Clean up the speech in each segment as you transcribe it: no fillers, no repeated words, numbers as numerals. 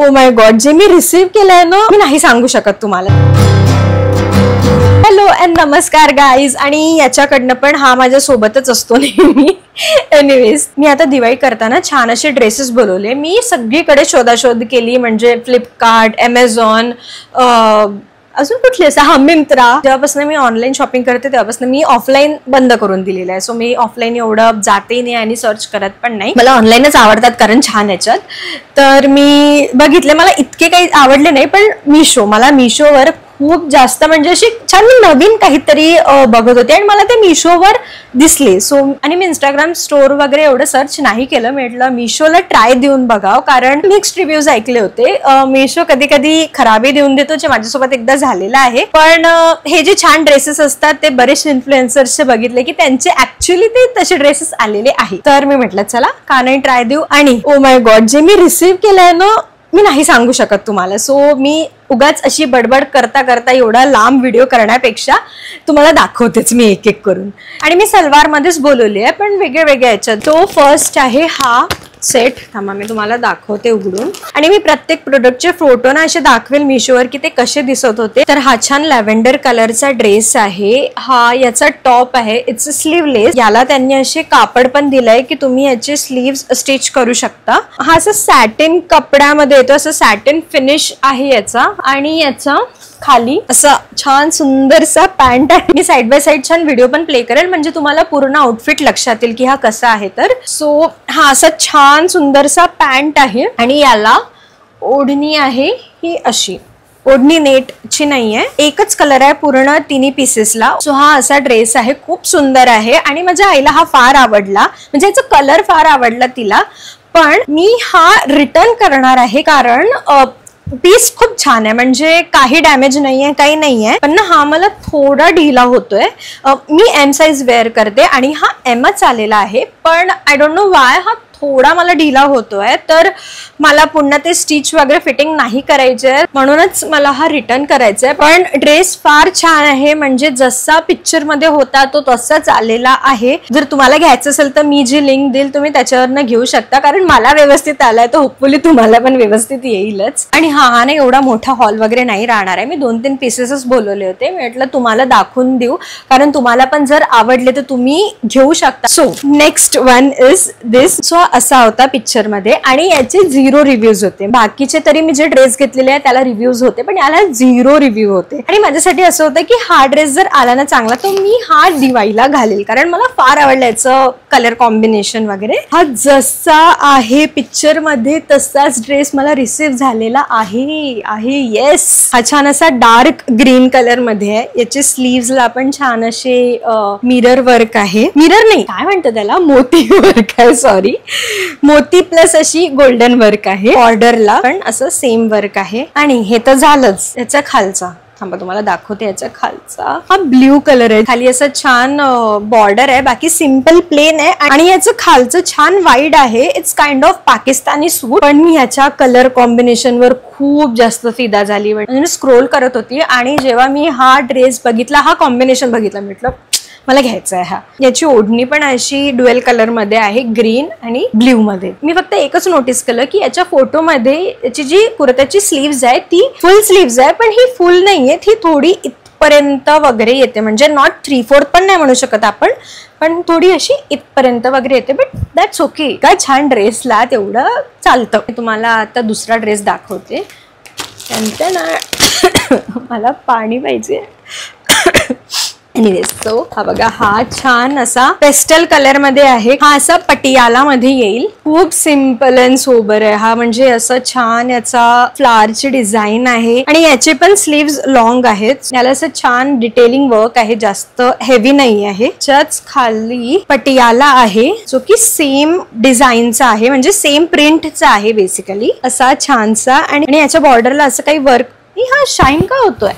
Oh my God, जे मी receive केलंय ना, मी नाही सांगू शकत तुम्हाला. हॅलो अँड नमस्कार गाईज. आणि याच्याकडनं पण हा माझ्या सोबतच असतो नेहमी. एनिवेज, मी आता दिवाळी करताना छान असे ड्रेसेस बोलवले. मी सगळीकडे शोधाशोध केली, म्हणजे फ्लिपकार्ट, ॲमेझॉन, अजून कुठली असं, हा मिंत्रा. जेव्हापासून मी ऑनलाईन शॉपिंग करते तेव्हापासून मी ऑफलाईन बंद करून दिलेलं आहे. सो मी ऑफलाईन एवढं जाते नाही आणि सर्च करत पण नाही. मला ऑनलाईनच आवडतात कारण छान याच्यात. तर मी बघितले, मला इतके काही आवडले नाही, पण मला मिशोवर खूप जास्त म्हणजे अशी छान मी नवीन काहीतरी बघत होते आणि मला ते मिशोवर दिसले. सो आणि मी इंस्टाग्राम स्टोर वगैरे एवढं सर्च नाही केलं. म्हटलं मिशोला ट्राय देऊन बघावं, कारण मिक्स्ड रिव्ह्यूज ऐकले होते. मिशो कधी कधी खराबी देऊन देतो, जे माझ्यासोबत एकदा झालेलं आहे. पण हे जे छान ड्रेसेस असतात ते बरेचसे इन्फ्लुएन्सर्सचे बघितले की त्यांचे ऍक्च्युअली ते तसे ड्रेसेस आलेले आहे. तर मी म्हटलं चला का नाही ट्राय देऊ. आणि ओ माय गॉड, जे मी रिसीव्ह केलंय ना, मी नाही सांगू शकत तुम्हाला. सो मी उगाच अशी बडबड करता करता एवढा लांब व्हिडिओ करण्यापेक्षा तुम्हाला दाखवतेच मी एक एक करून. आणि मी सलवार मध्येच बोलवली आहे, पण वेगळ्या वेगळ्या याच्यात. तो फर्स्ट आहे हा सेट. थांबा मी तुम्हाला दाखवते उघडून. आणि मी प्रत्येक प्रोडक्टचे फोटो ना असे दाखवेल मिशोवर की ते कसे दिसत होते. तर हा छान लॅव्हेंडर कलरचा ड्रेस आहे. हा याचा टॉप आहे, इट्स स्लीवलेस. याला त्यांनी असे कापड पण दिलंय की तुम्ही याचे स्लीव्स स्टिच करू शकता. हा असं सॅटिन कपड्यामध्ये येतो, असं सॅटिन फिनिश आहे याचा. आणि याचा खाली असा छान सुंदरसा पॅन्ट आहे. मी साइड बाय साइड छान व्हिडिओ पण प्ले करेल, म्हणजे तुम्हाला पूर्ण आउटफिट लक्षात येईल की हा कसा आहे. तर सो हा असा छान सुंदरसा पॅन्ट आहे. आणि याला ओढणी आहे, ही अशी ओढणी नेटची नाहीये, एकच कलर आहे पूर्ण तिन्ही पीसेसला. सो हा असा ड्रेस आहे, खूप सुंदर आहे. आणि माझ्या आईला हा फार आवडला, म्हणजे याचा कलर फार आवडला तिला. पण मी हा रिटर्न करणार आहे, कारण पीस खूप छान आहे, म्हणजे काही डॅमेज नाहीये, काही नाहीये. पण ना हा मला थोडा ढिला होतोय. मी एम साईज वेअर करते आणि हा एमच आलेला आहे, पण आय डोंट नो वाय हा थोडा मला ढिला होतोय. तर मला पुन्हा ते स्टिच वगैरे फिटिंग नाही करायचे, म्हणूनच मला हा रिटर्न करायचा आहे. पण ड्रेस फार छान आहे, म्हणजे जसा पिक्चर मध्ये होता तो तसाच आलेला आहे. जर तुम्हाला घ्यायचं असेल तर मी जी लिंक देईल तुम्ही त्याच्यावरनं घेऊ शकता, कारण मला व्यवस्थित आलाय, तर होपफुली तुम्हाला पण व्यवस्थित येईलच. आणि हा नाही एवढा मोठा हॉल वगैरे नाही राहणार आहे. मी 2-3 पीसेसच बोलवले होते. मी म्हटलं तुम्हाला दाखवून देऊ, कारण तुम्हाला पण जर आवडले तर तुम्ही घेऊ शकता. So next one is this. So असा होता पिक्चर मध्ये आणि याचे 0 रिव्ह्यूज होते. बाकीचे तरी मी जे ड्रेस घेतलेले आहे त्याला रिव्ह्यूज होते, पण याला 0 रिव्ह्यू होते. आणि माझ्यासाठी असं होतं की हा ड्रेस जर आला ना चांगला तर मी हा दिवाळीला घालेल, कारण मला फार आवडलं याचं कलर कॉम्बिनेशन वगैरे. हा जसा आहे पिक्चर मध्ये तसाच ड्रेस मला रिसीव्ह झालेला आहे. येस, हा छान असा डार्क ग्रीन कलर मध्ये आहे. याचे स्लीव्सला पण छान असे मिरर वर्क आहे. मिरर नाही, काय म्हणतात त्याला, मोती वर्क आहे, सॉरी, मोती प्लस अशी गोल्डन वर्क आहे. बॉर्डरला पण असं सेम वर्क आहे. आणि हे तर झालंच. याचा खालचा थांबा तुम्हाला दाखवते. याचा खालचा हा ब्ल्यू कलर आहे, खाली असं छान बॉर्डर आहे, बाकी सिंपल प्लेन आहे. आणि याचं खालचं छान वाईड आहे. इट्स काइंड ऑफ पाकिस्तानी सूट. पण मी याच्या कलर कॉम्बिनेशन वर खूप जास्त फिदा झाली. म्हणजे स्क्रोल करत होती आणि जेव्हा मी हा ड्रेस बघितला, हा कॉम्बिनेशन बघितला, म्हटलं मला घ्यायचा आहे हा. याची ओढणी पण अशी ड्युएल कलर मध्ये आहे, ग्रीन आणि ब्ल्यू मध्ये. मी फक्त एकच नोटीस केलं की याच्या फोटोमध्ये याची जी कुर्त्याची स्लीव्ज आहे ती फुल स्लीव्ज आहे, पण ही फुल नाहीये, ती थोडी इथपर्यंत वगैरे येते. म्हणजे नॉट 3/4 पण नाही म्हणू शकत आपण, पण थोडी अशी इथपर्यंत वगैरे येते. But that's okay. काय छान ड्रेसला तेवढं चालतं. मी तुम्हाला आता दुसरा ड्रेस दाखवते. नंतर ना मला पाणी पाहिजे. सो हा बघा, हा छान असा पेस्टल कलर मध्ये आहे. हा असा पटियाला मध्ये येईल. खूप सिंपल अँड सोबर आहे हा, म्हणजे असं छान याचा फ्लावरची डिझाईन आहे. आणि याचे पण स्लीव्स लॉंग आहेत. याला असं छान डिटेलिंग वर्क आहे, जास्त हेवी नाही आहे. त्याच खाली पटियाला आहे जो की सेम डिझाईनचा आहे, म्हणजे सेम प्रिंटचा आहे बेसिकली, असा छानसा. आणि याच्या बॉर्डरला असं काही वर्क. हा शाईन का होतोय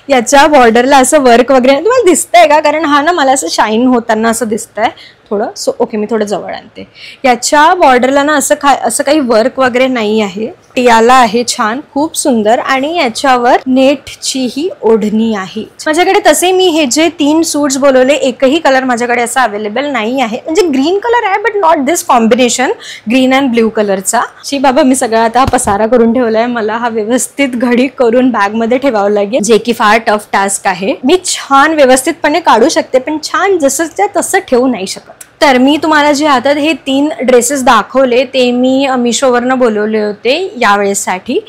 याच्या बॉर्डरला असं वर्क वगैरे तुम्हाला दिसतंय का, कारण हा ना मला असं शाईन होताना असं दिसतंय. थोडं. सो ओके, मी थोडं जवळ आणते. याच्या बॉर्डरला ना असं काही वर्क वगैरे नाही आहे. टियाला आहे छान, खूप सुंदर. आणि याच्यावर नेटची ही ओढणी आहे. माझ्याकडे तसे मी हे जे 3 सूट्स बोलवले एकही कलर माझ्याकडे असा अवेलेबल नाही आहे. म्हणजे ग्रीन कलर आहे but not this combination green and blue कलरचा. शी बाबा, मी सगळा आता पसारा करून ठेवलाय. मला हा व्यवस्थित घडी करून बॅग मध्ये ठेवावं लागेल, जे की फार टफ टास्क आहे. मी छान व्यवस्थितपणे काढू शकते पण छान जसं तसं ठेवू नाही शकत. तर मी तुम्हाला जे आता हे 3 ड्रेसेस दाखवले ते मी मिशोवरनं बोलवले होते यावेळेसाठी.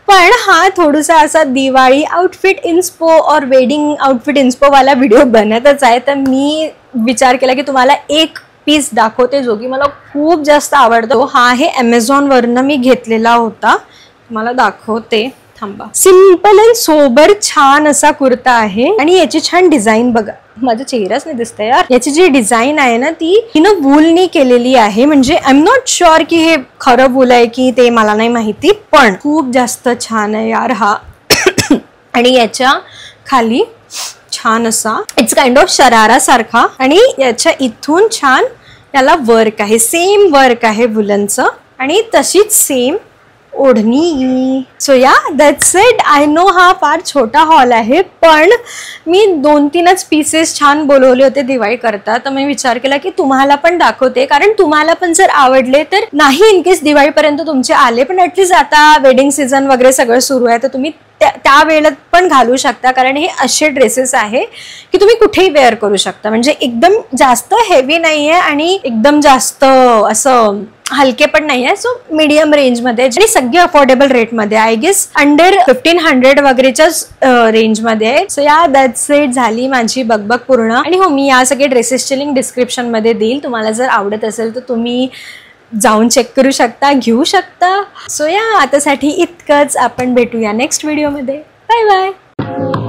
पण हा थोडासा असा दिवाळी आउटफिट इन्स्पो और वेडिंग आउटफिट इन्स्पो वाला व्हिडिओ बनतच आहे. तर मी विचार केला की तुम्हाला एक पीस दाखवते जो की मला खूप जास्त आवडतो. हा आहे Amazonवरनं मी घेतलेला होता, तुम्हाला दाखवते. थांबा. सिंपल अँड सोबर छान असा कुर्ता आहे आणि याची छान डिझाईन बघा. माझा चेहराच नाही दिसतंय यार. याची जी डिझाईन आहे ना ती हिनं वूलनी केलेली आहे. म्हणजे आय एम नॉट शुअर की हे खरं वूल आहे की ते मला नाही माहिती, पण खूप जास्त छान आहे यार हा. आणि याच्या खाली छान असा इट्स काइंड ऑफ शरारा सारखा आणि याच्या इथून छान याला वर्क आहे, सेम वर्क आहे वुलनचं आणि तशीच सेम ओढणी. सो या दॅट्स इट. आय नो हा फार छोटा हॉल आहे पण मी 2-3च पीसेस छान बोलवले होते दिवाळी करता. तर मी विचार केला की तुम्हाला पण दाखवते, कारण तुम्हाला पण जर आवडले तर नाही इनकेस दिवाळीपर्यंत तुमचे आले पण ॲटलिस्ट आता वेडिंग सीझन वगैरे सगळं सुरू आहे तर तुम्ही त्या वेळेत पण घालू शकता. कारण हे असे ड्रेसेस आहे की तुम्ही कुठेही वेअर करू शकता. म्हणजे एकदम जास्त हेवी नाही आहे आणि एकदम जास्त असं हलके पण नाही आहे. सो मीडियम रेंजमध्ये आणि सगळे अफोर्डेबल रेटमध्ये. आय गेस अंडर 1500 वगैरेच्याच रेंजमध्ये आहे. सो या दॅट्स इट. झाली माझी बकबक पूर्ण. आणि हो, मी या सगळे ड्रेसेसचे लिंक डिस्क्रिप्शनमध्ये देईल. तुम्हाला जर आवडत असेल तर तुम्ही जाऊन चेक करू शकता, घेऊ शकता. सो या आतासाठी इतकंच. आपण भेटूया नेक्स्ट व्हिडिओमध्ये. Bye bye.